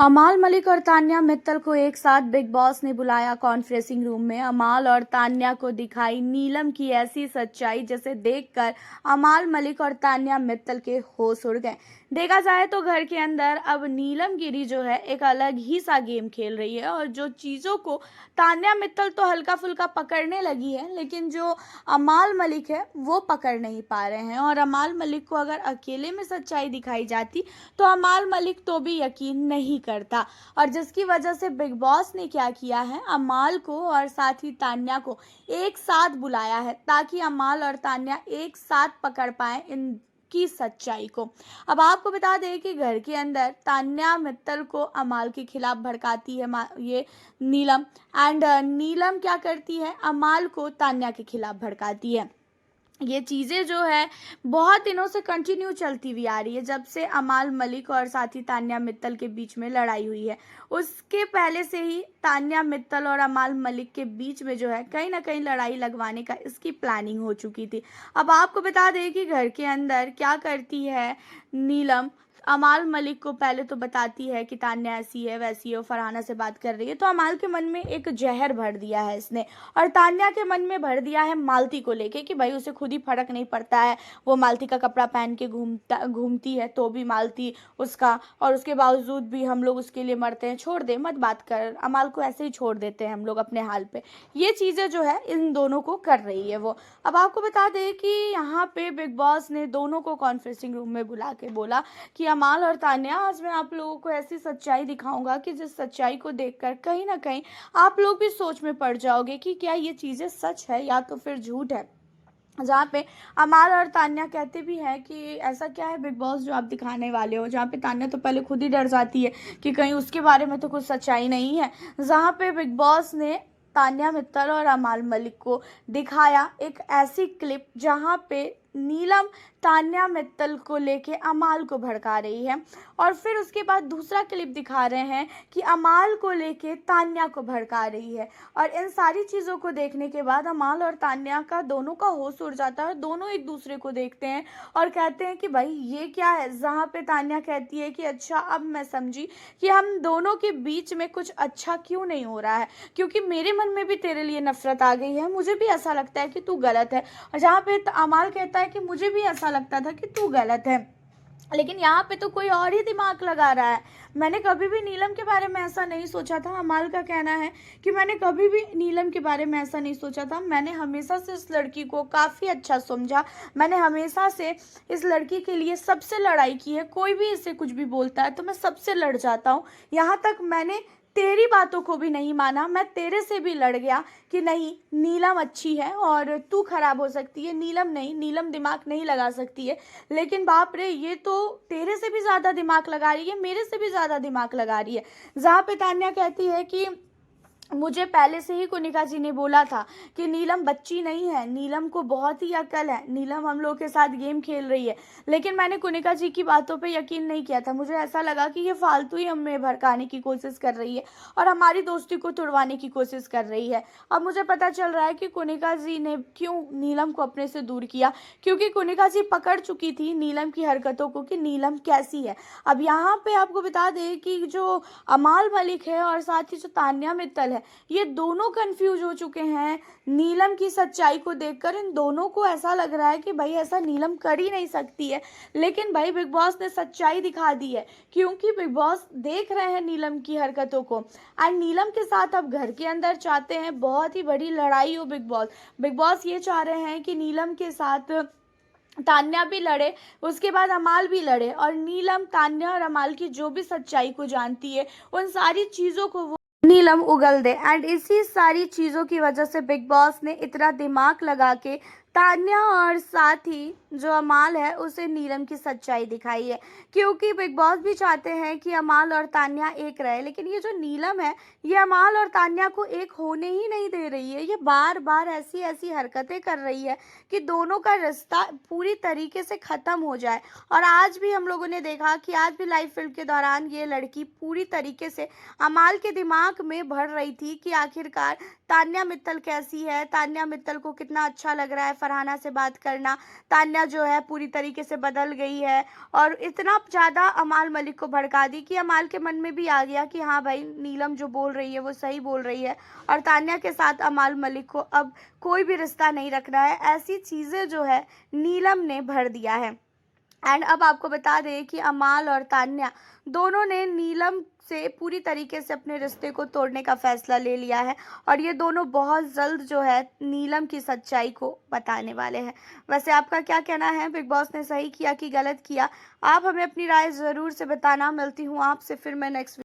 अमाल मलिक और तान्या मित्तल को एक साथ बिग बॉस ने बुलाया कॉन्फ्रेंसिंग रूम में। अमाल और तान्या को दिखाई नीलम की ऐसी सच्चाई जिसे देखकर अमाल मलिक और तान्या मित्तल के होश उड़ गए। देखा जाए तो घर के अंदर अब नीलम गिरी जो है एक अलग ही सा गेम खेल रही है, और जो चीज़ों को तान्या मित्तल तो हल्का फुल्का पकड़ने लगी है, लेकिन जो अमाल मलिक है वो पकड़ नहीं पा रहे हैं। और अमाल मलिक को अगर अकेले में सच्चाई दिखाई जाती तो अमाल मलिक तो भी यकीन नहीं करता, और जिसकी वजह से बिग बॉस ने क्या किया है, अमाल को और साथ ही तान्या को एक साथ बुलाया है ताकि अमाल और तान्या एक साथ पकड़ पाए इन की सच्चाई को। अब आपको बता दें कि घर के अंदर तान्या मित्तल को अमाल के खिलाफ भड़काती है ये नीलम, एंड नीलम क्या करती है, अमाल को तान्या के खिलाफ भड़काती है। ये चीज़ें जो है बहुत दिनों से कंटिन्यू चलती हुई आ रही है, जब से अमाल मलिक और साथी तान्या मित्तल के बीच में लड़ाई हुई है। उसके पहले से ही तान्या मित्तल और अमाल मलिक के बीच में जो है कहीं ना कहीं लड़ाई लगवाने का इसकी प्लानिंग हो चुकी थी। अब आपको बता दें कि घर के अंदर क्या करती है नीलम, अमाल मलिक को पहले तो बताती है कि तान्या ऐसी है वैसी है, वो फरहाना से बात कर रही है, तो अमाल के मन में एक जहर भर दिया है इसने, और तान्या के मन में भर दिया है मालती को लेके कि भाई उसे खुद ही फर्क नहीं पड़ता है, वो मालती का कपड़ा पहन के घूमती है तो भी मालती उसका, और उसके बावजूद भी हम लोग उसके लिए मरते हैं, छोड़ दे मत बात कर, अमाल को ऐसे ही छोड़ देते हैं हम लोग अपने हाल पे। ये चीज़ें जो है इन दोनों को कर रही है वो। अब आपको बता दें कि यहाँ पे बिग बॉस ने दोनों को कॉन्फ्रेंसिंग रूम में बुला के बोला कि अमाल और तान्या, आज मैं आप लोगों को ऐसी सच्चाई दिखाऊंगा कि जिस सच्चाई को देखकर कहीं ना कहीं आप लोग भी सोच में पड़ जाओगे कि क्या ये चीज़ें सच है या तो फिर झूठ है। जहाँ पे अमाल और तान्या कहते भी हैं कि ऐसा क्या है बिग बॉस जो आप दिखाने वाले हो, जहाँ पे तान्या तो पहले खुद ही डर जाती है कि कहीं उसके बारे में तो कुछ सच्चाई नहीं है। जहाँ पे बिग बॉस ने तान्या मित्तल और अमाल मलिक को दिखाया एक ऐसी क्लिप जहाँ पे नीलम तान्या मित्तल को लेके अमाल को भड़का रही है, और फिर उसके बाद दूसरा क्लिप दिखा रहे हैं कि अमाल को लेके तान्या को भड़का रही है। और इन सारी चीज़ों को देखने के बाद अमाल और तान्या का दोनों का होश उड़ जाता है, दोनों एक दूसरे को देखते हैं और कहते हैं कि भाई ये क्या है। जहाँ पे तान्या कहती है कि अच्छा अब मैं समझी कि हम दोनों के बीच में कुछ अच्छा क्यों नहीं हो रहा है, क्योंकि मेरे मन में भी तेरे लिए नफरत आ गई है, मुझे भी ऐसा लगता है कि तू गलत है। और जहाँ पे अमाल कहता है कि मुझे भी ऐसा लगता था कि तू गलत है, लेकिन यहाँ पे तो कोई और ही दिमाग लगा रहा है। मैंने कभी भी नीलम के बारे में ऐसा नहीं सोचा था। अमाल का कहना है कि मैंने कभी भी नीलम के बारे में ऐसा नहीं सोचा था, मैंने हमेशा से इस लड़की को काफ़ी अच्छा समझा, मैंने हमेशा से इस लड़की के लिए सबसे लड़ाई की है, कोई भी इससे कुछ भी बोलता है तो मैं सबसे लड़ जाता हूँ, यहाँ तक मैंने तेरी बातों को भी नहीं माना, मैं तेरे से भी लड़ गया कि नहीं नीलम अच्छी है और तू खराब हो सकती है, नीलम नहीं, नीलम दिमाग नहीं लगा सकती है, लेकिन बाप रे ये तो तेरे से भी ज़्यादा दिमाग लगा रही है, मेरे से भी ज़्यादा दिमाग लगा रही है। जहाँ पे तान्या कहती है कि मुझे पहले से ही कुनिका जी ने बोला था कि नीलम बच्ची नहीं है, नीलम को बहुत ही अकल है, नीलम हम लोग के साथ गेम खेल रही है, लेकिन मैंने कुनिका जी की बातों पे यकीन नहीं किया था, मुझे ऐसा लगा कि ये फालतू ही हमें भड़काने की कोशिश कर रही है और हमारी दोस्ती को तोड़वाने की कोशिश कर रही है। अब मुझे पता चल रहा है कि कुनिका जी ने क्यों नीलम को अपने से दूर किया, क्योंकि कुनिका जी पकड़ चुकी थी नीलम की हरकतों को कि नीलम कैसी है। अब यहाँ पे आपको बता दें कि जो अमाल मलिक है और साथ ही जो तान्या मित्तल है, ये दोनों कंफ्यूज हो चुके हैं नीलम की सच्चाई को देखकर। इन दोनों को ऐसा लग रहा है कि भाई ऐसा नीलम कर ही नहीं सकती है, लेकिन भाई बिग बॉस ने सच्चाई दिखा दी है, क्योंकि बिग बॉस देख रहे हैं नीलम की हरकतों को, एंड नीलम के साथ अब घर के अंदर चाहते हैं बहुत ही बड़ी लड़ाई हो। बिग बॉस ये चाह रहे हैं कि नीलम के साथ तान्या भी लड़े, उसके बाद अमाल भी लड़े, और नीलम तान्या और अमाल की जो भी सच्चाई को जानती है उन सारी चीज़ों को वो नीलम उगल दे। एंड इसी सारी चीज़ों की वजह से बिग बॉस ने इतना दिमाग लगा के तान्या और साथ ही जो अमाल है उसे नीलम की सच्चाई दिखाई है, क्योंकि बिग बॉस भी चाहते हैं कि अमाल और तान्या एक रहे, लेकिन ये जो नीलम है ये अमाल और तान्या को एक होने ही नहीं दे रही है। ये बार बार ऐसी ऐसी हरकतें कर रही है कि दोनों का रिश्ता पूरी तरीके से ख़त्म हो जाए। और आज भी हम लोगों ने देखा कि आज भी लाइव फील्ड के दौरान ये लड़की पूरी तरीके से अमाल के दिमाग में भर रही थी कि आखिरकार तान्या मित्तल कैसी है, तान्या मित्तल को कितना अच्छा लग रहा है, फरहाना से बात करना, तान्या जो है पूरी तरीके से बदल गई है और इतना ज़्यादा अमाल मलिक को भड़का दी कि अमाल के मन में भी आ गया कि हाँ भाई, नीलम जो बोल रही है वो सही बोल रही है और तान्या के साथ अमाल मलिक को अब कोई भी रिश्ता नहीं रखना है। ऐसी चीज़ें जो है नीलम ने भर दिया है। एंड अब आपको बता दें कि अमाल और तान्या दोनों ने नीलम से पूरी तरीके से अपने रिश्ते को तोड़ने का फैसला ले लिया है और ये दोनों बहुत जल्द जो है नीलम की सच्चाई को बताने वाले हैं। वैसे आपका क्या कहना है, बिग बॉस ने सही किया कि गलत किया? आप हमें अपनी राय ज़रूर से बताना। मिलती हूँ आपसे फिर मैं नेक्स्ट